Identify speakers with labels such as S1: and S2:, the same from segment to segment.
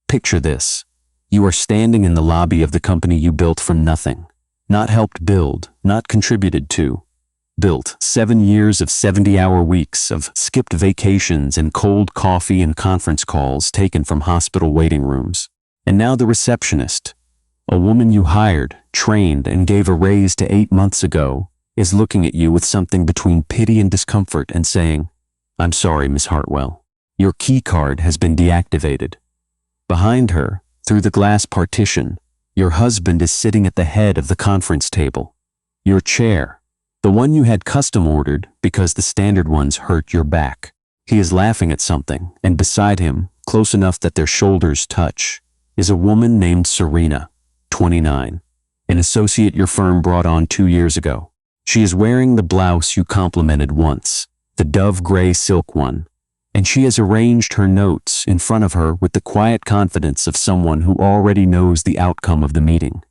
S1: Picture this. You are standing in the lobby of the company you built from nothing. Not helped build, not contributed to. Built 7 years of 70-hour weeks of skipped vacations and cold coffee and conference calls taken from hospital waiting rooms. And now the receptionist, a woman you hired, trained, and gave a raise to 8 months ago, is looking at you with something between pity and discomfort and saying, "I'm sorry, Miss Hartwell. Your key card has been deactivated." Behind her, through the glass partition, your husband is sitting at the head of the conference table. Your chair, the one you had custom ordered because the standard ones hurt your back. He is laughing at something, and beside him, close enough that their shoulders touch, is a woman named Serena, 29, an associate your firm brought on 2 years ago. She is wearing the blouse you complimented once, the dove gray silk one, and she has arranged her notes in front of her with the quiet confidence of someone who already knows the outcome of the meeting.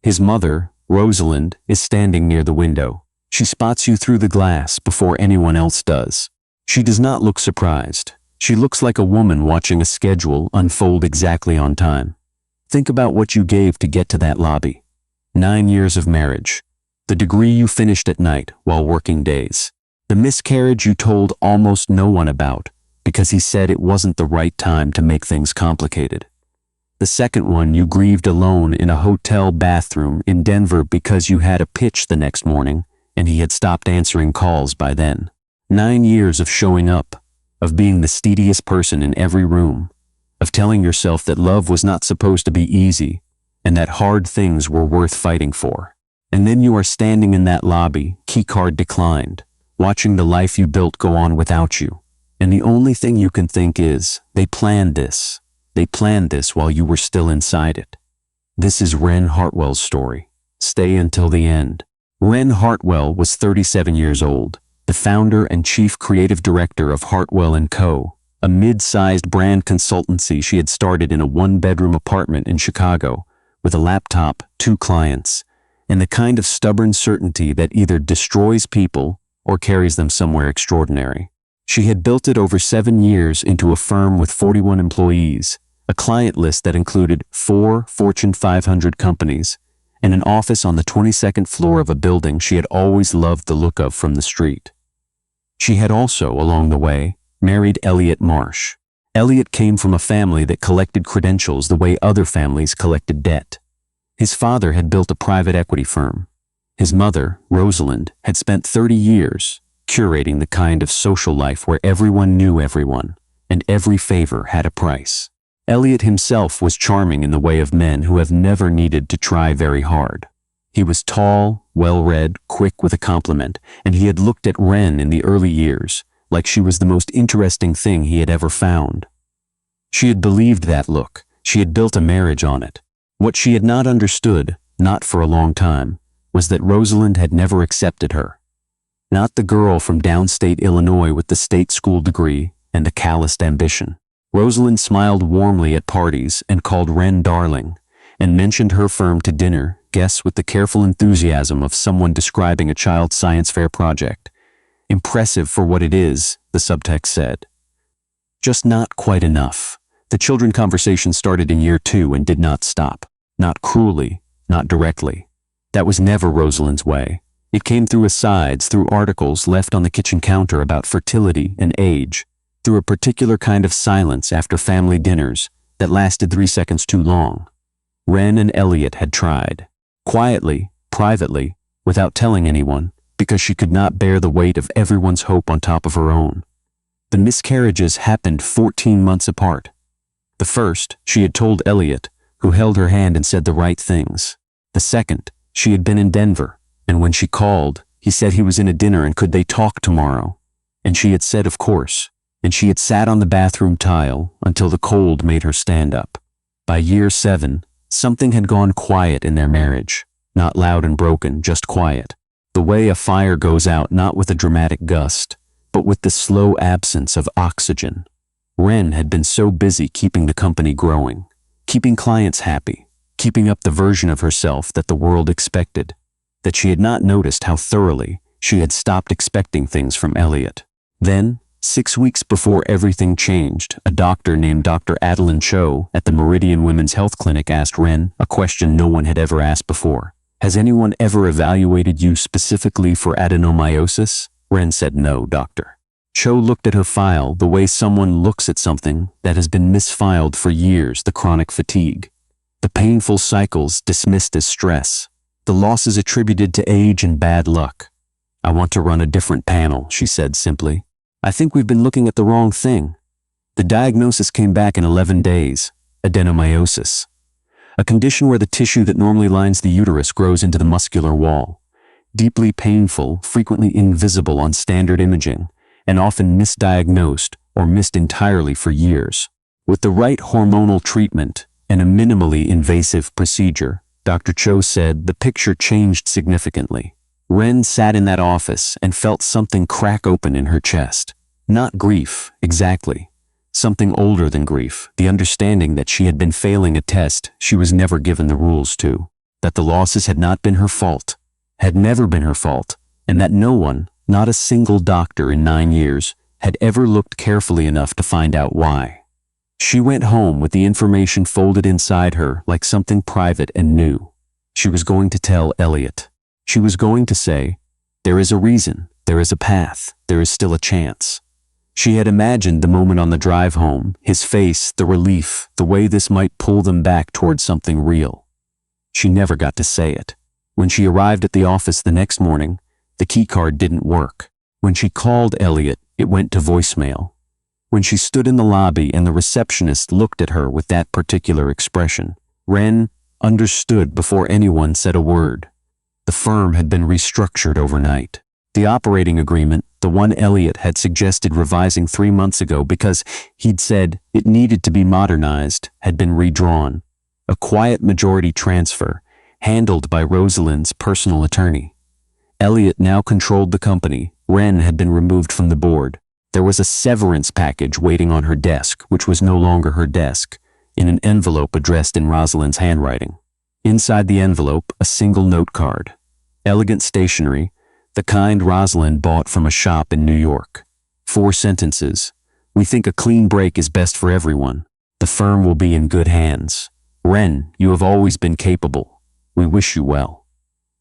S1: His mother, Rosalind, is standing near the window. She spots you through the glass before anyone else does. She does not look surprised. She looks like a woman watching a schedule unfold exactly on time. Think about what you gave to get to that lobby. 9 years of marriage. The degree you finished at night while working days. The miscarriage you told almost no one about because he said it wasn't the right time to make things complicated. The second one you grieved alone in a hotel bathroom in Denver because you had a pitch the next morning and he had stopped answering calls by then. 9 years of showing up, of being the steadiest person in every room, of telling yourself that love was not supposed to be easy and that hard things were worth fighting for. And then you are standing in that lobby, keycard declined, watching the life you built go on without you. And the only thing you can think is, they planned this. They planned this while you were still inside it. This is Wren Hartwell's story. Stay until the end. Wren Hartwell was 37 years old, the founder and chief creative director of Hartwell & Co., a mid-sized brand consultancy she had started in a 1-bedroom apartment in Chicago, with a laptop, 2 clients, and the kind of stubborn certainty that either destroys people or carries them somewhere extraordinary. She had built it over 7 years into a firm with 41 employees, a client list that included 4 Fortune 500 companies, and an office on the 22nd floor of a building she had always loved the look of from the street. She had also, along the way, married Elliot Marsh. Elliot came from a family that collected credentials the way other families collected debt. His father had built a private equity firm. His mother, Rosalind, had spent 30 years curating the kind of social life where everyone knew everyone, and every favor had a price. Elliot himself was charming in the way of men who have never needed to try very hard. He was tall, well-read, quick with a compliment, and he had looked at Wren in the early years like she was the most interesting thing he had ever found. She had believed that look. She had built a marriage on it. What she had not understood, not for a long time, was that Rosalind had never accepted her. Not the girl from downstate Illinois with the state school degree and a calloused ambition. Rosalind smiled warmly at parties and called Wren darling, and mentioned her firm to dinner guests with the careful enthusiasm of someone describing a child's science fair project. Impressive for what it is, the subtext said. Just not quite enough. The children conversation started in year 2 and did not stop. Not cruelly, not directly. That was never Rosalind's way. It came through asides, through articles left on the kitchen counter about fertility and age, through a particular kind of silence after family dinners that lasted 3 seconds too long. Wren and Elliot had tried. Quietly, privately, without telling anyone, because she could not bear the weight of everyone's hope on top of her own. The miscarriages happened 14 months apart. The first, she had told Elliot, who held her hand and said the right things. The second, she had been in Denver, and when she called, he said he was in a dinner and could they talk tomorrow. And she had said of course, and she had sat on the bathroom tile until the cold made her stand up. By year 7, something had gone quiet in their marriage, not loud and broken, just quiet. The way a fire goes out not with a dramatic gust, but with the slow absence of oxygen. Wren had been so busy keeping the company growing, keeping clients happy, keeping up the version of herself that the world expected, that she had not noticed how thoroughly she had stopped expecting things from Elliot. Then, 6 weeks before everything changed, a doctor named Dr. Adeline Cho at the Meridian Women's Health Clinic asked Wren a question no one had ever asked before. "Has anyone ever evaluated you specifically for adenomyosis?" Wren said, "No, doctor." Cho looked at her file the way someone looks at something that has been misfiled for years, the chronic fatigue, the painful cycles dismissed as stress, the losses attributed to age and bad luck. "I want to run a different panel," she said simply. "I think we've been looking at the wrong thing." The diagnosis came back in 11 days, adenomyosis, a condition where the tissue that normally lines the uterus grows into the muscular wall. Deeply painful, frequently invisible on standard imaging, and often misdiagnosed or missed entirely for years. With the right hormonal treatment and a minimally invasive procedure, Dr. Cho said the picture changed significantly. Wren sat in that office and felt something crack open in her chest. Not grief, exactly. Something older than grief, the understanding that she had been failing a test she was never given the rules to, that the losses had not been her fault, had never been her fault, and that no one, not a single doctor in 9 years, had ever looked carefully enough to find out why. She went home with the information folded inside her like something private and new. She was going to tell Elliot. She was going to say, "There is a reason, there is a path, there is still a chance." She had imagined the moment on the drive home, his face, the relief, the way this might pull them back towards something real. She never got to say it. When she arrived at the office the next morning, the keycard didn't work. When she called Elliot, it went to voicemail. When she stood in the lobby and the receptionist looked at her with that particular expression, Wren understood before anyone said a word. The firm had been restructured overnight. The operating agreement, the one Elliot had suggested revising 3 months ago because he'd said it needed to be modernized, had been redrawn. A quiet majority transfer, handled by Rosalind's personal attorney. Elliot now controlled the company. Wren had been removed from the board. There was a severance package waiting on her desk, which was no longer her desk, in an envelope addressed in Rosalind's handwriting. Inside the envelope, a single note card. Elegant stationery, the kind Rosalind bought from a shop in New York. 4 sentences. "We think a clean break is best for everyone. The firm will be in good hands. Wren, you have always been capable. We wish you well."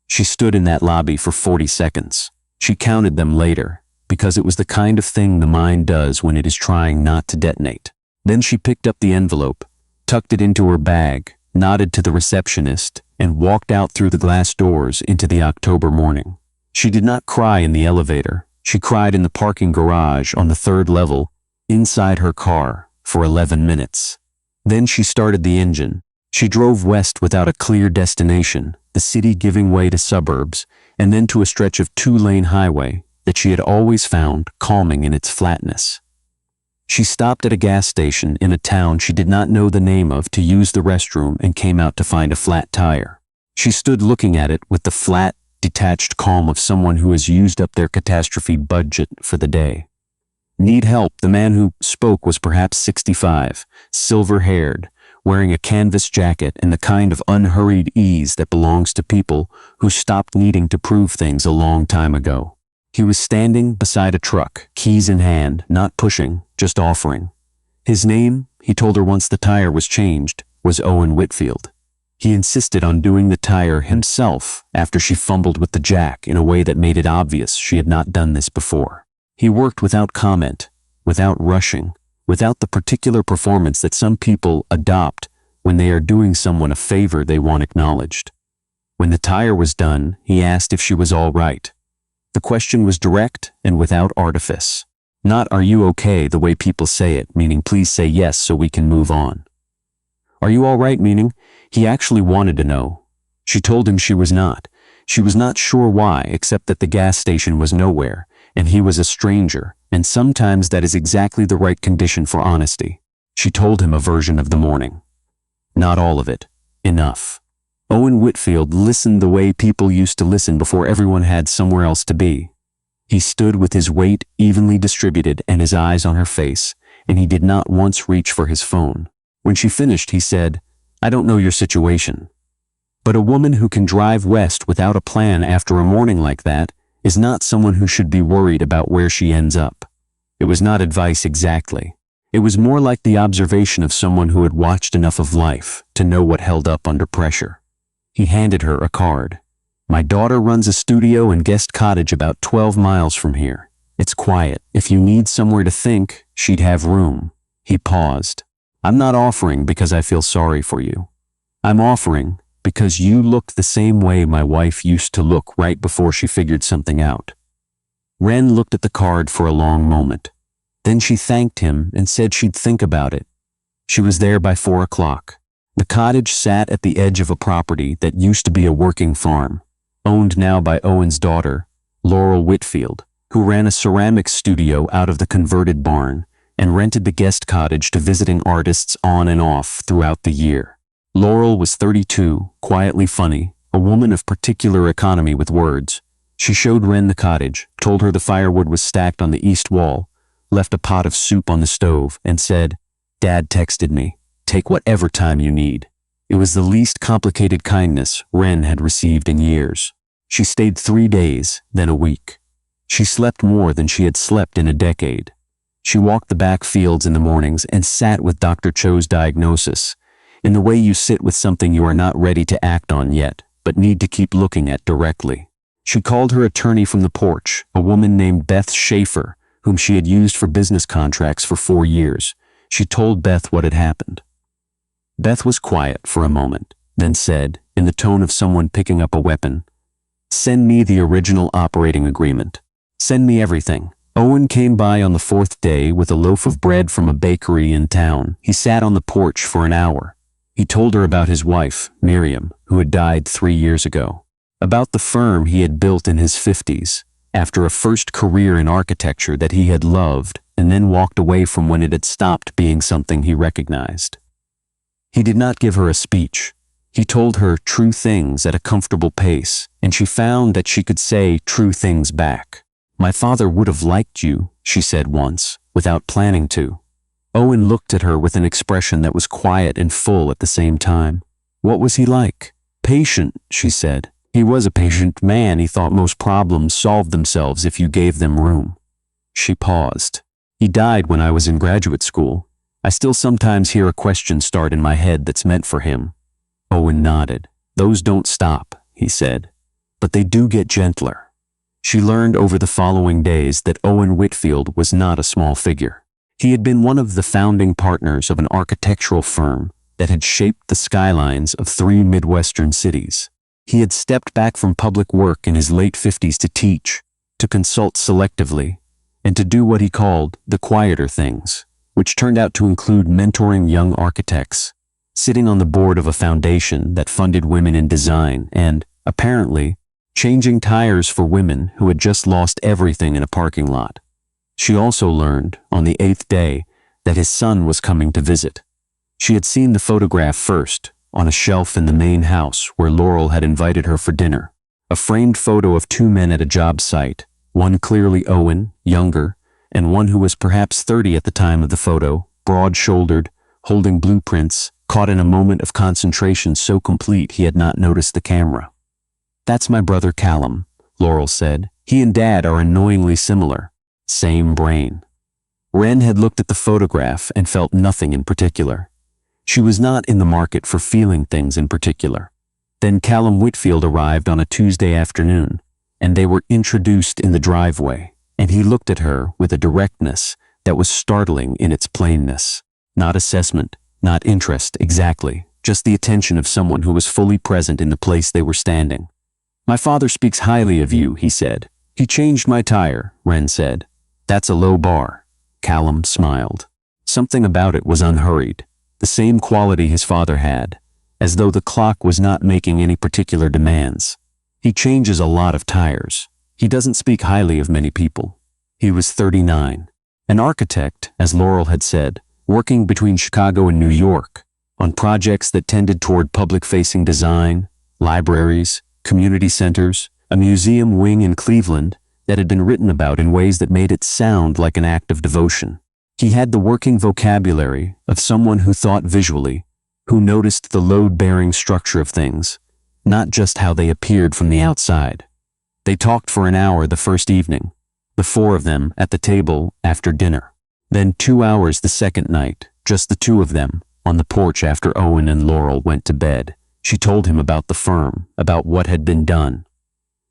S1: She stood in that lobby for 40 seconds. She counted them later, because it was the kind of thing the mind does when it is trying not to detonate. Then she picked up the envelope, tucked it into her bag, nodded to the receptionist, and walked out through the glass doors into the October morning. She did not cry in the elevator. She cried in the parking garage on the 3rd level, inside her car, for 11 minutes. Then she started the engine. She drove west without a clear destination, the city giving way to suburbs, and then to a stretch of 2-lane highway that she had always found calming in its flatness. She stopped at a gas station in a town she did not know the name of to use the restroom and came out to find a flat tire. She stood looking at it with the flat, detached calm of someone who has used up their catastrophe budget for the day. "Need help?" The man who spoke was perhaps 65, silver-haired, wearing a canvas jacket and the kind of unhurried ease that belongs to people who stopped needing to prove things a long time ago. He was standing beside a truck, keys in hand, not pushing, just offering. His name, he told her once the tire was changed, was Owen Whitfield. He insisted on doing the tire himself after she fumbled with the jack in a way that made it obvious she had not done this before. He worked without comment, without rushing, without the particular performance that some people adopt when they are doing someone a favor they want acknowledged. When the tire was done, he asked if she was all right. The question was direct and without artifice. Not "Are you okay?" the way people say it, meaning "Please say yes so we can move on." "Are you all right?" meaning he actually wanted to know. She told him she was not. She was not sure why, except that the gas station was nowhere, and he was a stranger, and sometimes that is exactly the right condition for honesty. She told him a version of the morning. Not all of it. Enough. Owen Whitfield listened the way people used to listen before everyone had somewhere else to be. He stood with his weight evenly distributed and his eyes on her face, and he did not once reach for his phone. When she finished, he said, "I don't know your situation, but a woman who can drive west without a plan after a morning like that is not someone who should be worried about where she ends up. It was not advice exactly. It was more like the observation of someone who had watched enough of life to know what held up under pressure. He handed her a card. My daughter runs a studio and guest cottage about 12 miles from here. It's quiet. If you need somewhere to think, she'd have room. He paused. I'm not offering because I feel sorry for you. I'm offering because you look the same way my wife used to look right before she figured something out. Wren looked at the card for a long moment. Then she thanked him and said she'd think about it. She was there by 4 o'clock. The cottage sat at the edge of a property that used to be a working farm, owned now by Owen's daughter, Laurel Whitfield, who ran a ceramics studio out of the converted barn and rented the guest cottage to visiting artists on and off throughout the year. Laurel was 32, quietly funny, a woman of particular economy with words. She showed Wren the cottage, told her the firewood was stacked on the east wall, left a pot of soup on the stove, and said, Dad texted me. Take whatever time you need. It was the least complicated kindness Wren had received in years. She stayed 3 days, then a week. She slept more than she had slept in a decade. She walked the back fields in the mornings and sat with Dr. Cho's diagnosis, in the way you sit with something you are not ready to act on yet, but need to keep looking at directly. She called her attorney from the porch, a woman named Beth Schaefer, whom she had used for business contracts for 4 years. She told Beth what had happened. Beth was quiet for a moment, then said, in the tone of someone picking up a weapon, Send me the original operating agreement. Send me everything. Owen came by on the 4th day with a loaf of bread from a bakery in town. He sat on the porch for an hour. He told her about his wife, Miriam, who had died 3 years ago, about the firm he had built in his 50s, after a first career in architecture that he had loved and then walked away from when it had stopped being something he recognized. He did not give her a speech. He told her true things at a comfortable pace, and she found that she could say true things back. My father would have liked you, she said once, without planning to. Owen looked at her with an expression that was quiet and full at the same time. What was he like? Patient, she said. He was a patient man. He thought most problems solved themselves if you gave them room. She paused. He died when I was in graduate school. I still sometimes hear a question start in my head that's meant for him. Owen nodded. Those don't stop, he said, but they do get gentler. She learned over the following days that Owen Whitfield was not a small figure. He had been one of the founding partners of an architectural firm that had shaped the skylines of 3 Midwestern cities. He had stepped back from public work in his late 50s to teach, to consult selectively, and to do what he called the quieter things, which turned out to include mentoring young architects, sitting on the board of a foundation that funded women in design, and, apparently, changing tires for women who had just lost everything in a parking lot. She also learned, on the 8th day, that his son was coming to visit. She had seen the photograph first, on a shelf in the main house where Laurel had invited her for dinner. A framed photo of 2 men at a job site, one clearly Owen, younger, and one who was perhaps 30 at the time of the photo, broad-shouldered, holding blueprints, caught in a moment of concentration so complete he had not noticed the camera. That's my brother Callum, Laurel said. He and Dad are annoyingly similar. Same brain. Wren had looked at the photograph and felt nothing in particular. She was not in the market for feeling things in particular. Then Callum Whitfield arrived on a Tuesday afternoon, and they were introduced in the driveway, and he looked at her with a directness that was startling in its plainness. Not assessment, not interest exactly, just the attention of someone who was fully present in the place they were standing. My father speaks highly of you, he said. He changed my tire, Wren said. That's a low bar. Callum smiled. Something about it was unhurried, the same quality his father had, as though the clock was not making any particular demands. He changes a lot of tires. He doesn't speak highly of many people. He was 39. An architect, as Laurel had said, working between Chicago and New York, on projects that tended toward public-facing design, libraries, community centers, a museum wing in Cleveland that had been written about in ways that made it sound like an act of devotion. He had the working vocabulary of someone who thought visually, who noticed the load-bearing structure of things, not just how they appeared from the outside. They talked for an hour the first evening. the four of them at the table after dinner. Then 2 hours the second night, just the two of them, on the porch after Owen and Laurel went to bed. She told him about the firm, about what had been done.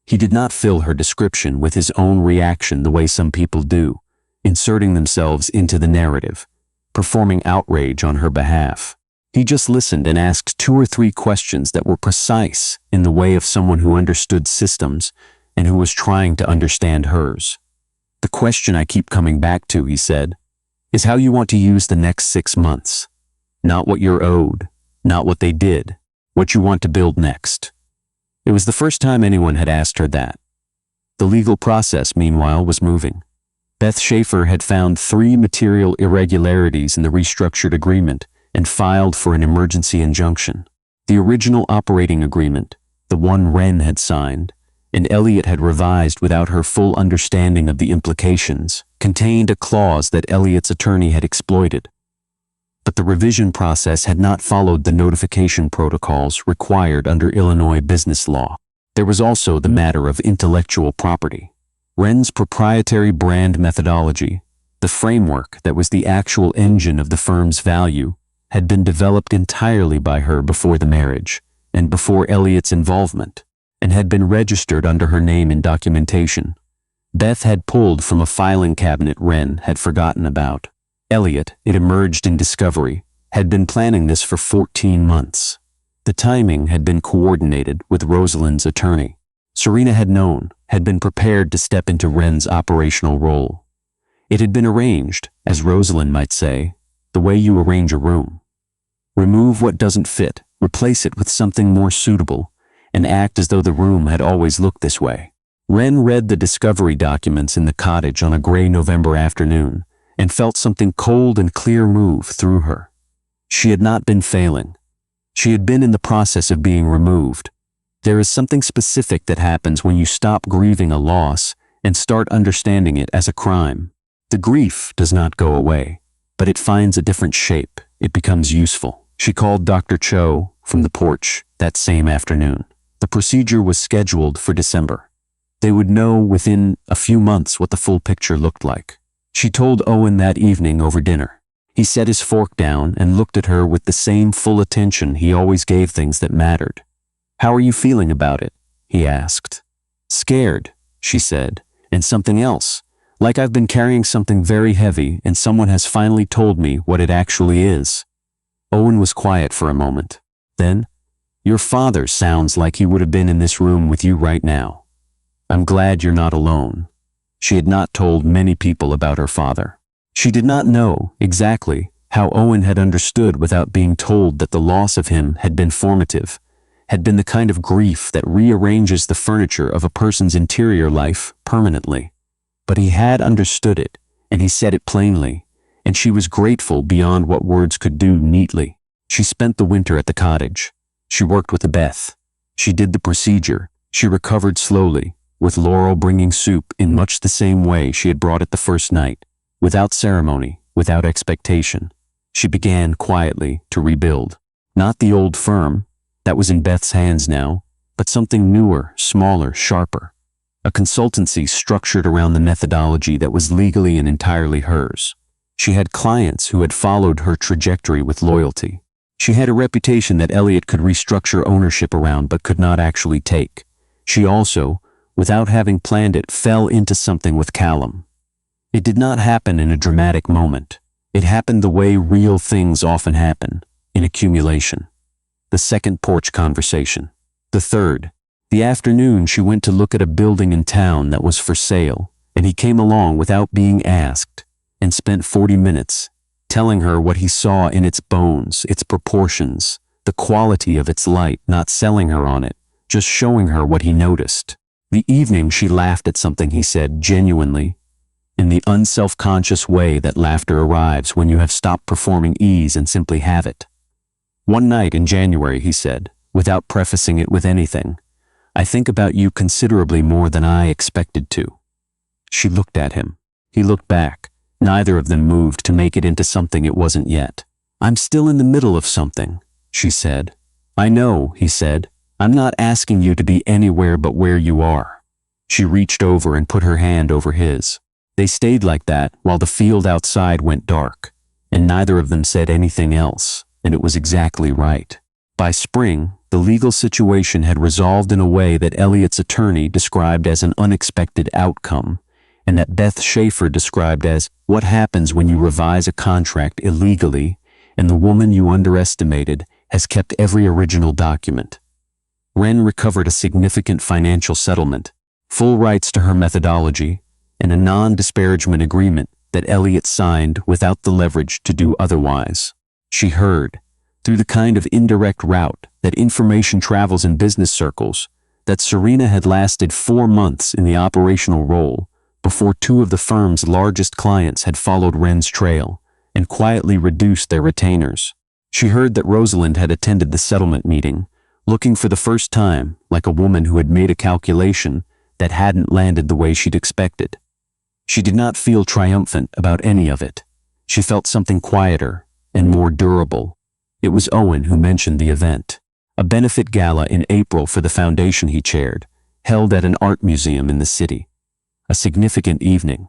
S1: He did not fill her description with his own reaction the way some people do, inserting themselves into the narrative, performing outrage on her behalf. He just listened and asked 2 or 3 questions that were precise in the way of someone who understood systems and who was trying to understand hers. "The question I keep coming back to," he said, "is how you want to use the next 6 months. Not what you're owed, not what they did, what you want to build next." It was the first time anyone had asked her that. The legal process, meanwhile, was moving. Beth Schaefer had found 3 material irregularities in the restructured agreement and filed for an emergency injunction. The original operating agreement, the one Wren had signed, and Elliot had revised without her full understanding of the implications, contained a clause that Elliot's attorney had exploited. But the revision process had not followed the notification protocols required under Illinois business law. There was also the matter of intellectual property. Wren's proprietary brand methodology, the framework that was the actual engine of the firm's value, had been developed entirely by her before the marriage and before Elliot's involvement, and had been registered under her name in documentation. Beth had pulled from a filing cabinet Wren had forgotten about. Elliot, it emerged in discovery, had been planning this for 14 months. The timing had been coordinated with Rosalind's attorney. Serena had known, had been prepared to step into Wren's operational role. It had been arranged, as Rosalind might say, the way you arrange a room. Remove what doesn't fit, replace it with something more suitable, and act as though the room had always looked this way. Wren read the discovery documents in the cottage on a gray November afternoon and felt something cold and clear move through her. She had not been failing. She had been in the process of being removed. There is something specific that happens when you stop grieving a loss and start understanding it as a crime. The grief does not go away, but it finds a different shape. It becomes useful. She called Dr. Cho from the porch that same afternoon. The procedure was scheduled for December. They would know within a few months what the full picture looked like. She told Owen that evening over dinner. He set his fork down and looked at her with the same full attention he always gave things that mattered. "How are you feeling about it?" he asked. "Scared," she said, "and something else. Like I've been carrying something very heavy and someone has finally told me what it actually is." Owen was quiet for a moment. Then, "Your father sounds like he would have been in this room with you right now. I'm glad you're not alone." She had not told many people about her father. She did not know, exactly, how Owen had understood without being told that the loss of him had been formative, had been the kind of grief that rearranges the furniture of a person's interior life permanently. But he had understood it, and he said it plainly, and she was grateful beyond what words could do neatly. She spent the winter at the cottage. She worked with Beth. She did the procedure. She recovered slowly, with Laurel bringing soup in much the same way she had brought it the first night, without ceremony, without expectation. She began quietly to rebuild. Not the old firm, that was in Beth's hands now, but something newer, smaller, sharper. A consultancy structured around the methodology that was legally and entirely hers. She had clients who had followed her trajectory with loyalty. She had a reputation that Elliot could restructure ownership around but could not actually take. She also, without having planned it, fell into something with Callum. It did not happen in a dramatic moment. It happened the way real things often happen, in accumulation. The second porch conversation. The third. The afternoon she went to look at a building in town that was for sale, and he came along without being asked, and spent 40 minutes, telling her what he saw in its bones, its proportions, the quality of its light, not selling her on it, just showing her what he noticed. The evening she laughed at something he said genuinely, in the unself-conscious way that laughter arrives when you have stopped performing ease and simply have it. "One night in January," he said, without prefacing it with anything, "I think about you considerably more than I expected to." She looked at him. He looked back. Neither of them moved to make it into something it wasn't yet. "I'm still in the middle of something," she said. "I know," he said. "I'm not asking you to be anywhere but where you are." She reached over and put her hand over his. They stayed like that while the field outside went dark, and neither of them said anything else, and it was exactly right. By spring, the legal situation had resolved in a way that Elliot's attorney described as an unexpected outcome, and that Beth Schaefer described as what happens when you revise a contract illegally and the woman you underestimated has kept every original document. Wren recovered a significant financial settlement, full rights to her methodology, and a non-disparagement agreement that Elliot signed without the leverage to do otherwise. She heard, through the kind of indirect route that information travels in business circles, that Serena had lasted 4 months in the operational role before 2 of the firm's largest clients had followed Wren's trail and quietly reduced their retainers. She heard that Rosalind had attended the settlement meeting, looking for the first time like a woman who had made a calculation that hadn't landed the way she'd expected. She did not feel triumphant about any of it. She felt something quieter and more durable. It was Owen who mentioned the event, a benefit gala in April for the foundation he chaired, held at an art museum in the city. A significant evening.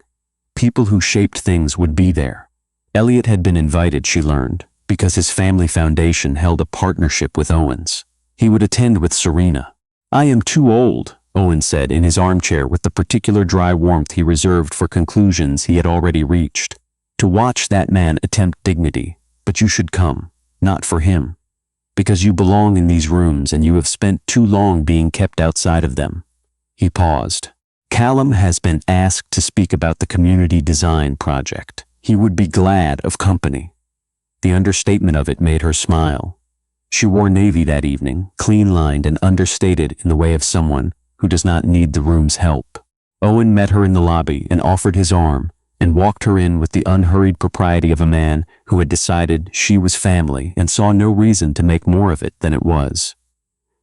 S1: People who shaped things would be there. Elliot had been invited, she learned, because his family foundation held a partnership with Owen's. He would attend with Serena. "I am too old," Owen said in his armchair with the particular dry warmth he reserved for conclusions he had already reached, "to watch that man attempt dignity, but you should come, not for him. Because you belong in these rooms and you have spent too long being kept outside of them." He paused. "Callum has been asked to speak about the community design project. He would be glad of company." The understatement of it made her smile. She wore navy that evening, clean-lined and understated in the way of someone who does not need the room's help. Owen met her in the lobby and offered his arm and walked her in with the unhurried propriety of a man who had decided she was family and saw no reason to make more of it than it was.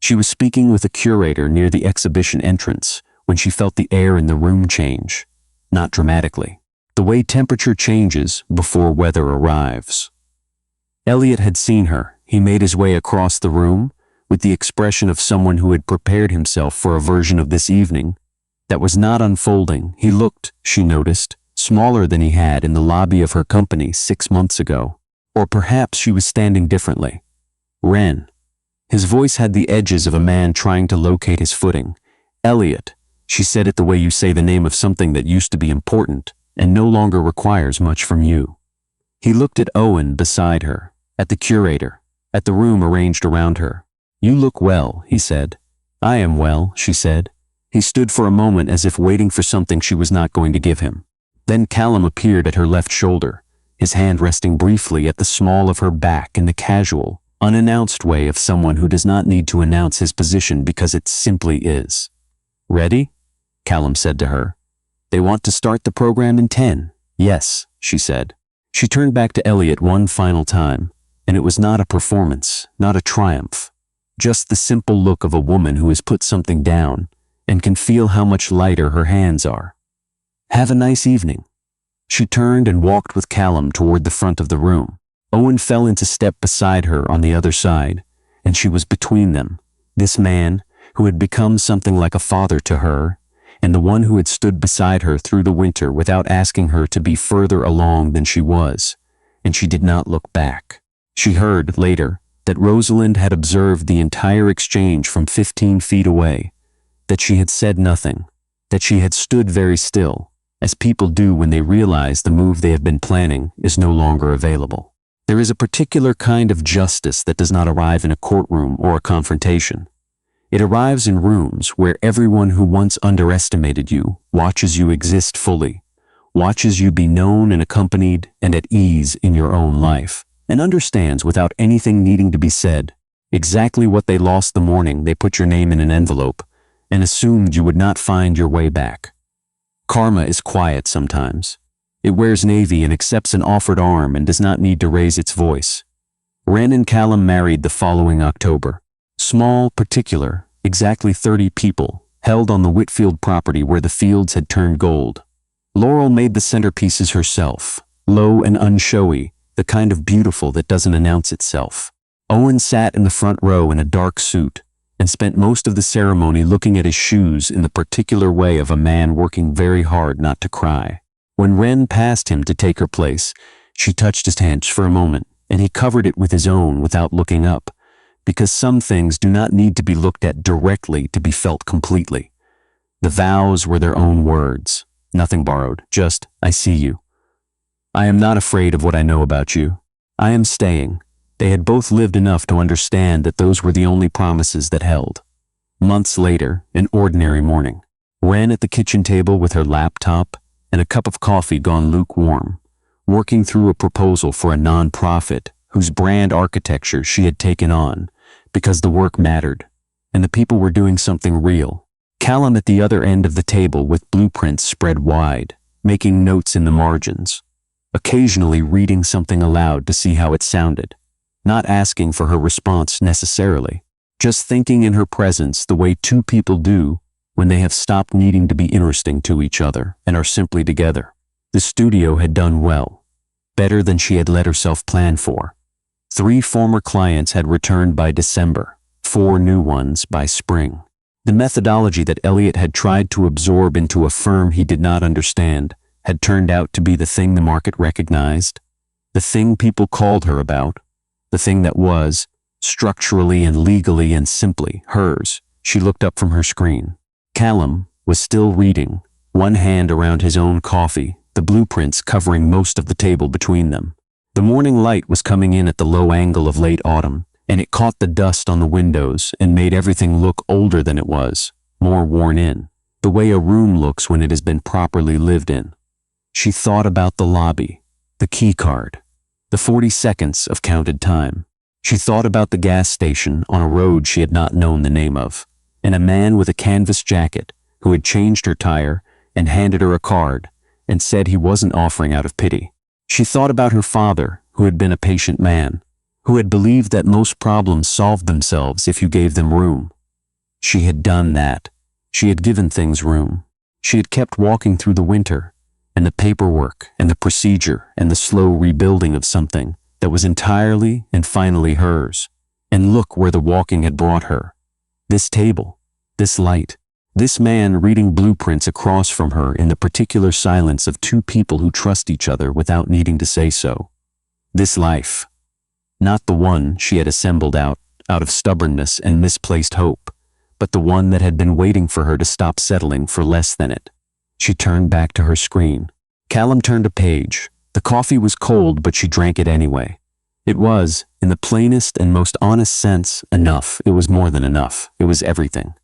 S1: She was speaking with a curator near the exhibition entrance when she felt the air in the room change, not dramatically, the way temperature changes before weather arrives. Elliot had seen her. He made his way across the room with the expression of someone who had prepared himself for a version of this evening that was not unfolding. He looked, she noticed, smaller than he had in the lobby of her company 6 months ago. Or perhaps she was standing differently. "Wren." His voice had the edges of a man trying to locate his footing. "Elliot," she said it the way you say the name of something that used to be important and no longer requires much from you. He looked at Owen beside her, at the curator, at the room arranged around her. "You look well," he said. "I am well," she said. He stood for a moment as if waiting for something she was not going to give him. Then Callum appeared at her left shoulder, his hand resting briefly at the small of her back in the casual, unannounced way of someone who does not need to announce his position because it simply is. "Ready?" Callum said to her. "They want to start the program in 10. "Yes," she said. She turned back to Elliot one final time, and it was not a performance, not a triumph, just the simple look of a woman who has put something down and can feel how much lighter her hands are. "Have a nice evening." She turned and walked with Callum toward the front of the room. Owen fell into step beside her on the other side, and she was between them, this man who had become something like a father to her, and the one who had stood beside her through the winter without asking her to be further along than she was, and she did not look back. She heard, later, that Rosalind had observed the entire exchange from 15 feet away, that she had said nothing, that she had stood very still, as people do when they realize the move they have been planning is no longer available. There is a particular kind of justice that does not arrive in a courtroom or a confrontation. It arrives in rooms where everyone who once underestimated you watches you exist fully, watches you be known and accompanied and at ease in your own life, and understands without anything needing to be said exactly what they lost the morning they put your name in an envelope and assumed you would not find your way back. Karma is quiet sometimes. It wears navy and accepts an offered arm and does not need to raise its voice. Wren and Callum married the following October. Small, particular, exactly 30 people, held on the Whitfield property where the fields had turned gold. Laurel made the centerpieces herself, low and unshowy, the kind of beautiful that doesn't announce itself. Owen sat in the front row in a dark suit, and spent most of the ceremony looking at his shoes in the particular way of a man working very hard not to cry. When Wren passed him to take her place, she touched his hand for a moment, and he covered it with his own without looking up, because some things do not need to be looked at directly to be felt completely. The vows were their own words, nothing borrowed, just, I see you. I am not afraid of what I know about you. I am staying. They had both lived enough to understand that those were the only promises that held. Months later, an ordinary morning, Wren at the kitchen table with her laptop and a cup of coffee gone lukewarm, working through a proposal for a non-profit whose brand architecture she had taken on because the work mattered and the people were doing something real. Callum at the other end of the table with blueprints spread wide, making notes in the margins, occasionally reading something aloud to see how it sounded, not asking for her response necessarily, just thinking in her presence the way two people do when they have stopped needing to be interesting to each other and are simply together. The studio had done well, better than she had let herself plan for. 3 former clients had returned by December, 4 new ones by spring. The methodology that Elliot had tried to absorb into a firm he did not understand had turned out to be the thing the market recognized, the thing people called her about, the thing that was, structurally and legally and simply, hers. She looked up from her screen. Callum was still reading, one hand around his own coffee, the blueprints covering most of the table between them. The morning light was coming in at the low angle of late autumn, and it caught the dust on the windows and made everything look older than it was, more worn in, the way a room looks when it has been properly lived in. She thought about the lobby, the keycard, the 40 seconds of counted time. She thought about the gas station on a road she had not known the name of, and a man with a canvas jacket who had changed her tire and handed her a card and said he wasn't offering out of pity. She thought about her father, who had been a patient man, who had believed that most problems solved themselves if you gave them room. She had done that. She had given things room. She had kept walking through the winter, and the paperwork and the procedure and the slow rebuilding of something that was entirely and finally hers. And look where the walking had brought her. This table, this light, this man reading blueprints across from her in the particular silence of 2 people who trust each other without needing to say so. This life. Not the one she had assembled out of stubbornness and misplaced hope, but the one that had been waiting for her to stop settling for less than it. She turned back to her screen. Callum turned a page. The coffee was cold, but she drank it anyway. It was, in the plainest and most honest sense, enough. It was more than enough. It was everything.